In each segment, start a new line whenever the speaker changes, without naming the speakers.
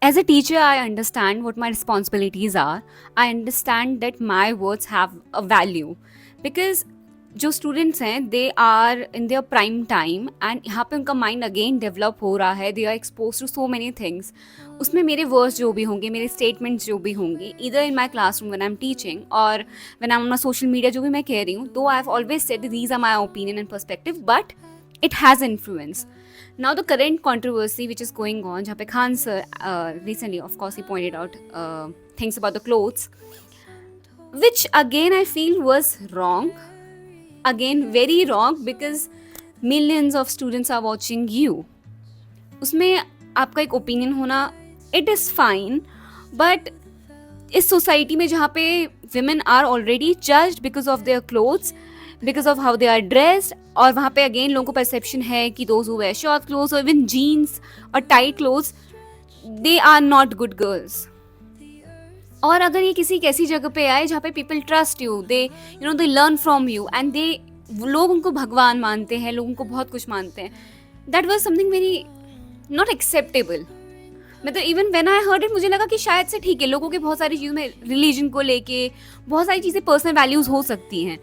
As a teacher, I understand what my responsibilities are. I understand that my words have a value because जो students हैं they are in their prime time and यहाँ पे उनका mind again develop हो रहा है. They are expose to so many things. उसमें मेरे वर्ड्स जो भी होंगे, मेरे स्टेटमेंट्स जो भी होंगे, इधर in my classroom when I am teaching और when I am on social media, जो भी मैं कह रही हूँ, though I have always said these are my opinion and perspective, but it has influence. Now the current controversy which is going on, जहाँ पे Khan sir recently of course he pointed out things about the clothes, which again I feel was wrong, again very wrong, because millions of students are watching you. उसमें आपका एक opinion होना it is fine, but इस society में जहाँ पे women are already judged because of their clothes, because of how they are dressed, और वहाँ पे अगेन लोगों को परसेप्शन है कि those who wear short clothes or even jeans और tight clothes, they are not good girls. और अगर ये किसी एक ऐसी जगह पे आए जहाँ पे people trust you, they learn from you and लोग उनको भगवान मानते हैं, लोग उनको बहुत कुछ मानते हैं, that was something very not acceptable. मतलब even when I heard it मुझे लगा कि शायद से ठीक है, लोगों के बहुत सारी चीज़ों में रिलीजन को लेके बहुत सारी चीज़ें पर्सनल वैल्यूज़ हो सकती हैं,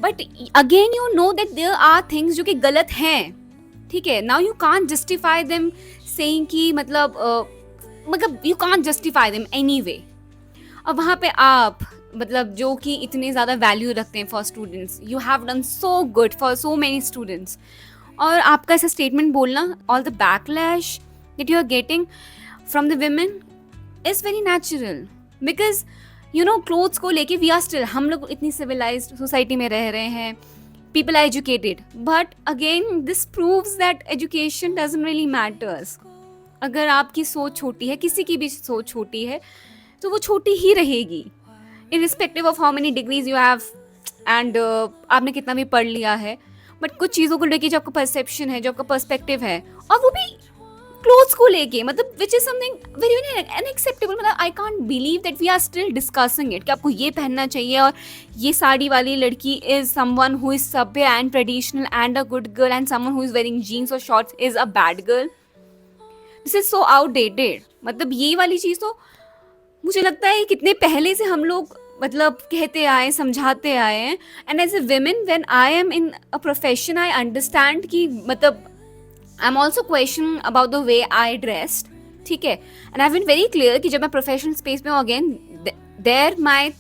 but again you know that there are things जो कि गलत हैं. ठीक है, now you can't justify them saying कि मतलब you can't justify them any way. अब वहाँ पे आप मतलब जो कि इतने ज़्यादा वैल्यू रखते हैं for students, you have done so good for so many students, और आपका ऐसा स्टेटमेंट बोलना, all the backlash that you are getting from the women is very natural, because clothes को लेके we are still, हम लोग इतनी civilized society में रह रहे हैं, people are educated, but again this proves that education doesn't really matters. अगर आपकी सोच छोटी है, किसी की भी सोच छोटी है, तो वो छोटी ही रहेगी irrespective of how many degrees you have and आपने कितना भी पढ़ लिया है, बट कुछ चीज़ों को लेके जो आपका परसेप्शन है, जो आपका पर्सपेक्टिव है, और वो भी क्लोथ्स को लेके, मतलब which is something very very unacceptable. मतलब I can't believe that we are still discussing it कि आपको ये पहनना चाहिए और ये साड़ी वाली लड़की इज समवन हु इज सभ्य and traditional and a good girl, and someone who is wearing jeans और shorts is a bad girl. This is so outdated. मतलब ये वाली चीज़ तो मुझे लगता है कितने पहले से हम लोग मतलब कहते आए, समझाते आए हैं. And as a women when I am in a profession, I understand कि मतलब I'm also questioning about the way I dressed, ठीक है, and I've been very clear कि जब मैं professional space में हूँ, again there my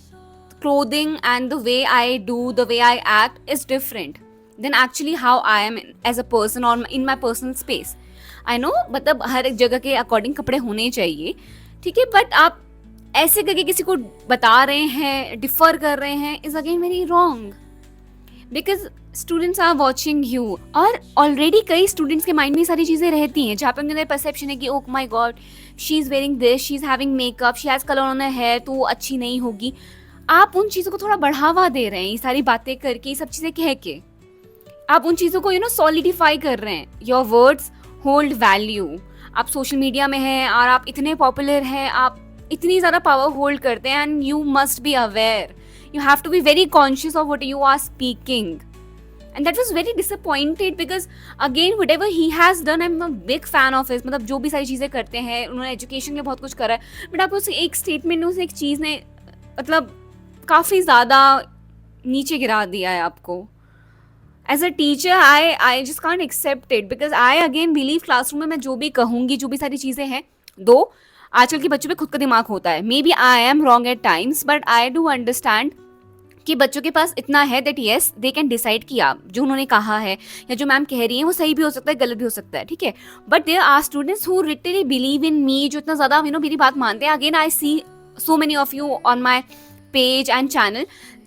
clothing and the way I do, the way I act is different than actually how I am as a person or in my personal space. I know मतलब हर एक जगह के according कपड़े होने चाहिए, ठीक है, but आप ऐसे करके किसी को बता रहे हैं, डिफर कर रहे हैं, is again very wrong. Because students are watching you, और ऑलरेडी कई स्टूडेंट्स के माइंड में सारी चीज़ें रहती हैं जहाँ पे उनके अंदर परसेप्शन है कि oh my God, she is wearing this, she is having makeup, she has colour on her hair, तो वो अच्छी नहीं होगी. आप उन चीज़ों को थोड़ा बढ़ावा दे रहे हैं, ये सारी बातें करके, ये सब चीज़ें कह के आप उन चीज़ों को सॉलिडिफाई कर रहे हैं. Your words hold value. आप सोशल मीडिया में हैं और आप इतने पॉपुलर हैं, आप इतनी ज़्यादा पावर होल्ड करते हैं, and you must be aware. You have to be very conscious of what you are speaking. And that was very disappointed because again whatever he has done, I'm a big fan of his. मतलब जो भी सारी चीज़ें करते हैं, उन्होंने education के बहुत कुछ करा है, बट आप उसे एक स्टेटमेंट, उसे एक चीज़ ने मतलब काफ़ी ज़्यादा नीचे गिरा दिया है आपको. As a teacher I just can't accept it, because I again believe classroom में मैं जो भी कहूँगी, जो भी सारी चीज़ें हैं, दो आजकल के बच्चों पे खुद का दिमाग होता है, maybe I am wrong at times, but I do understand कि बच्चों के पास इतना है that yes they can decide कि आप जो उन्होंने कहा है या जो मैम कह रही हैं वो सही भी हो सकता है, गलत भी हो सकता है, ठीक है, but there are students who literally believe in me, जो इतना ज़्यादा मेरी बात मानते हैं. Again I see so many of you on my page and channel,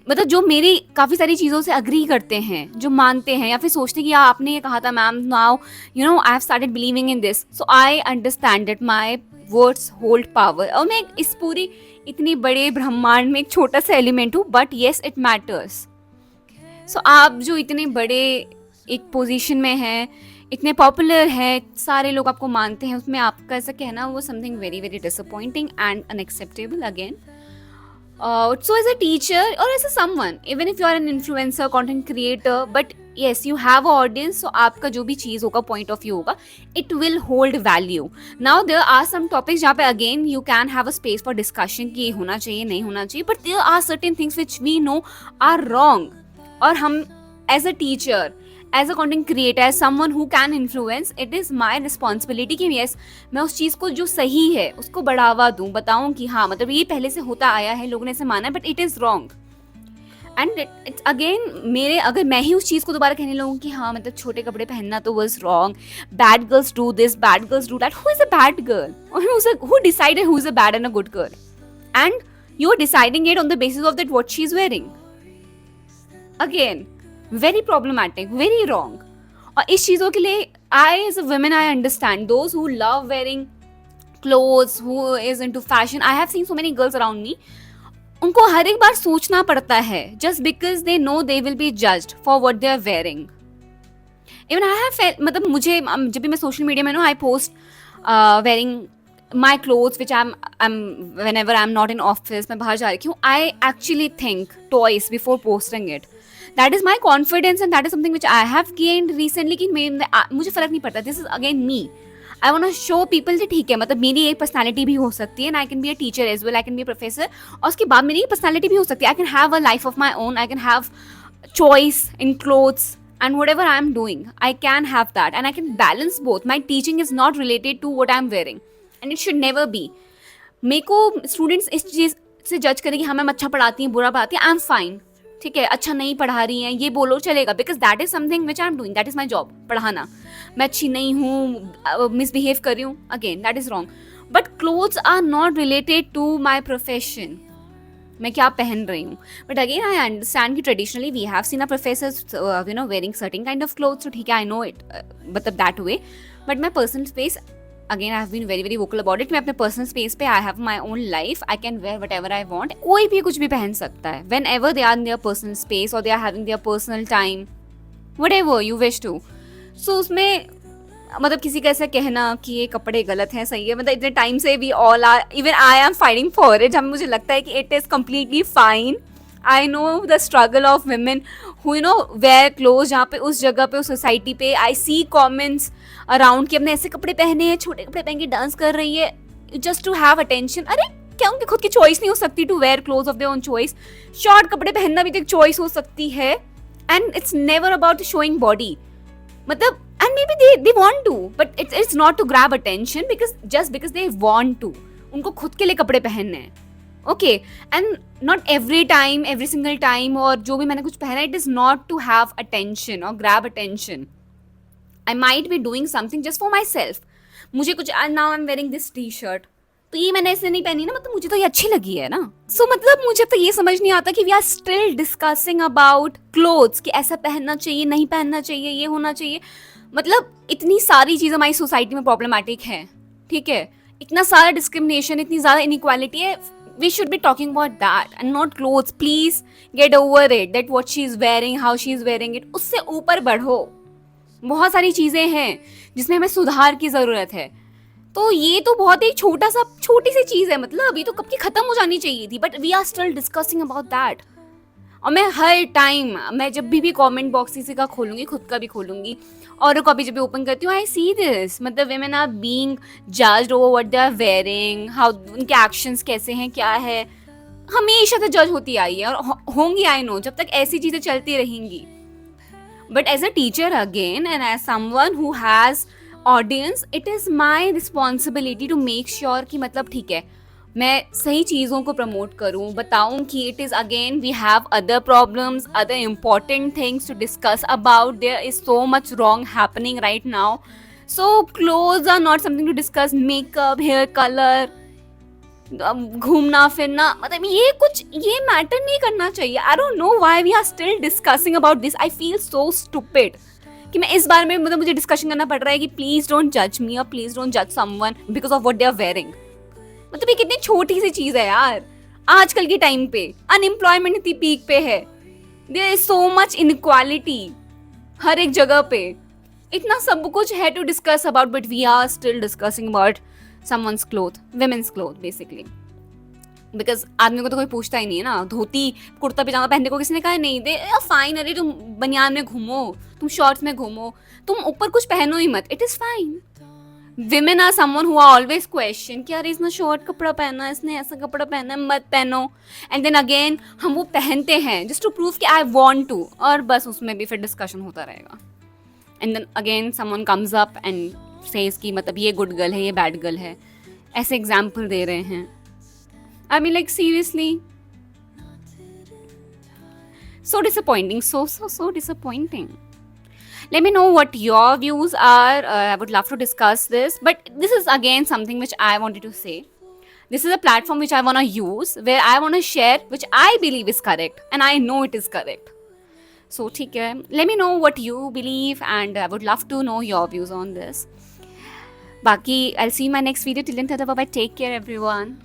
मतलब जो मेरी काफ़ी सारी चीज़ों से अग्री करते हैं, जो मानते हैं या फिर सोचते हैं कि आपने ये कहा था ma'am, now I have started believing in this. So I understand that my words hold power, और मैं इस पूरी इतनी बड़े ब्रह्मांड में एक छोटा सा एलिमेंट हूँ, बट येस इट मैटर्स. सो आप जो इतने बड़े एक पोजीशन में हैं, इतने पॉपुलर हैं, सारे लोग आपको मानते हैं, उसमें आपका ऐसा कहना वो something very very disappointing and unacceptable again. So as a teacher or as a someone, even if you are an influencer, content creator, but yes you have a audience, so आपका जो भी चीज़ होगा, पॉइंट ऑफ व्यू होगा, it will hold value. Now there are some topics जहाँ पे again you can have a space for discussion कि ये होना चाहिए नहीं होना चाहिए, but there are certain things which we know are wrong. और हम as a teacher, as a content creator, as someone who can influence, it is my responsibility कि यस मैं उस चीज़ को जो सही है उसको बढ़ावा दूँ, बताऊँ कि हाँ मतलब ये पहले से होता आया है, लोगों ने ऐसे माना है, but it is wrong. And it's again मेरे, अगर मैं ही उस चीज़ को दोबारा कहने लगूँ कि हाँ मतलब छोटे कपड़े पहनना तो was wrong, bad girls do this, bad girls do that, who is a bad girl, who decided who is a bad and a good girl, and you are deciding it on the basis of that what she is wearing. Again very problematic, very wrong. और इस चीज़ों के लिए I as a women I understand those who love wearing clothes, who is into fashion. I have seen so many girls around me, उनको हर एक बार सोचना पड़ता है just because they know they will be judged for what they are wearing. Even I have felt, मतलब मुझे जब भी मैं सोशल मीडिया में I post wearing my clothes which I'm whenever I'm not in office, मैं बाहर जा रही हूँ, I actually think twice before posting it. That is my confidence and that is something which I have gained recently कि मुझे फर्क नहीं पड़ता. This is again me. I want to show people कि ठीक है मतलब मेरी एक पर्सनैलिटी भी हो सकती है, and I can be a teacher as well, I can be a professor, और उसके बाद मेरी पर्सनैलिटी भी हो सकती है. I can have a life of my own, I can have choice in clothes and whatever I am doing, I can have that and I can balance both. My teaching is not related to what I am wearing and it should never be. मेरे को students इस चीज़ से जज करें कि हाँ ma'am अच्छा पढ़ाती हैं, बुरा पढ़ाती हैं, आई एम फाइन, ठीक है, अच्छा नहीं पढ़ा रही हैं ये बोलो चलेगा, because that is something which I am doing, that is my job, पढ़ाना. मैं अच्छी नहीं हूँ, मिसबिहेव कर रही हूँ, again that is wrong. But clothes are not related to my profession, मैं क्या पहन रही हूँ. बट अगेन आई अंडरस्टैंड कि traditionally we have seen a professors you know wearing certain kind of clothes, तो ठीक है आई नो इट, मतलब that way. But my personal space, again I have been very very vocal about it, मैं अपने personal space पे I have my own life, I can wear whatever I want. कोई भी कुछ भी पहन सकता है whenever they are in their personal space और they are having their personal time, whatever you wish to. So उसमें मतलब किसी का ऐसा कहना कि ये कपड़े गलत हैं, सही है, मतलब इतने टाइम से we all are, even I am fighting for it, हमें मुझे लगता है कि it is completely fine. I know the struggle of women who you know wear clothes, जहाँ पे उस जगह पे उस सोसाइटी पे आई सी कॉमेंट्स अराउंड कि अपने ऐसे कपड़े पहने हैं, छोटे कपड़े पहन के डांस कर रही है जस्ट टू हैव अटेंशन. अरे क्या उनकी खुद की चॉइस नहीं हो सकती to wear clothes of their own choice? Short कपड़े पहनना भी तो एक चॉइस हो सकती है, and it's never about showing body. मतलब and maybe they want to, but it's not to grab attention because just because they want to, उनको खुद के लिए कपड़े पहनने हैं, okay, and not every time, every single time, और जो भी मैंने कुछ पहना, it is not to have attention or grab attention. I might be doing something just for myself. मुझे कुछ now I'm wearing this t-shirt, तो ये मैंने ऐसे नहीं पहनी ना, मतलब मुझे तो ये अच्छी लगी है ना. सो मतलब मुझे तो ये समझ नहीं आता कि we are still discussing about clothes कि ऐसा पहनना चाहिए, नहीं पहनना चाहिए, ये होना चाहिए. मतलब इतनी सारी चीज़ें हमारी सोसाइटी में प्रॉब्लमैटिक हैं, ठीक है, इतना सारा डिस्क्रिमिनेशन, इतनी ज़्यादा इनइक्वालिटी है. We should be talking about that and not clothes. Please get over it that what she is wearing, how she is wearing it. उससे ऊपर बढ़ो. बहुत सारी चीज़ें हैं जिसमें हमें सुधार की ज़रूरत है. तो ये तो बहुत ही छोटी सी चीज़ है, मतलब अभी तो कब की ख़त्म हो जानी चाहिए थी, but we are still discussing about that. और मैं हर टाइम, मैं जब भी कमेंट बॉक्स किसी का खोलूंगी, खुद का भी खोलूंगी, और को भी जब भी ओपन करती हूँ, आई सी दिस, मतलब women are being judged over what they are wearing, how उनके एक्शंस कैसे हैं, क्या है, हमेशा से जज होती आई है और होंगी, आई नो, जब तक ऐसी चीज़ें चलती रहेंगी. But as a teacher again and as someone who has audience, it is my responsibility to make sure कि मतलब ठीक है मैं सही चीज़ों को प्रमोट करूं, बताऊं कि it is again we have other problems, other important things to discuss about. There is so much wrong happening right now. So clothes are not something to discuss. Makeup, hair colour, घूमना फिरना, मतलब ये matter नहीं करना चाहिए. I don't know why we are still discussing about this. I feel so stupid कि मैं इस बारे में मतलब मुझे डिस्कशन करना पड़ रहा है कि प्लीज डोंट जज मी और प्लीज डोंट जज someone because of what they are wearing. मतलब ये कितनी छोटी सी चीज है यार. आजकल के टाइम पे अनएम्प्लॉयमेंट इतनी पीक पे है, there is so much inequality हर एक जगह पे, इतना सब कुछ है to discuss about, but we are still discussing about someone's cloth, women's cloth basically. Because आदमी को तो कोई पूछता ही नहीं है ना, धोती कुर्ता पजामा पहनने को किसी ने कहा नहीं दे, फाइन, अरे तुम बनियान में घूमो, तुम शॉर्ट्स में घूमो, तुम ऊपर कुछ पहनो ही मत, it is fine. Women are someone who are always question कि यार इसने शॉर्ट कपड़ा पहना है, इसने ऐसा कपड़ा पहना है, मत पहनो. एंड देन अगेन हम वो पहनते हैं जस्ट टू प्रूव कि आई वॉन्ट टू, और बस उसमें भी फिर डिस्कशन होता रहेगा. And then again someone comes up and says कि मतलब ये गुड गर्ल है, ये बैड गर्ल है, ऐसे एग्जाम्पल दे रहे हैं. I mean like seriously, so disappointing, so disappointing. Let me know what your views are. I would love to discuss this, but this is again something which I wanted to say. This is a platform which I want to use, where I want to share which I believe is correct and I know it is correct. So ठीक है, let me know what you believe and I would love to know your views on this. बाकी I'll see you in my next video. Till then, bye bye, take care everyone.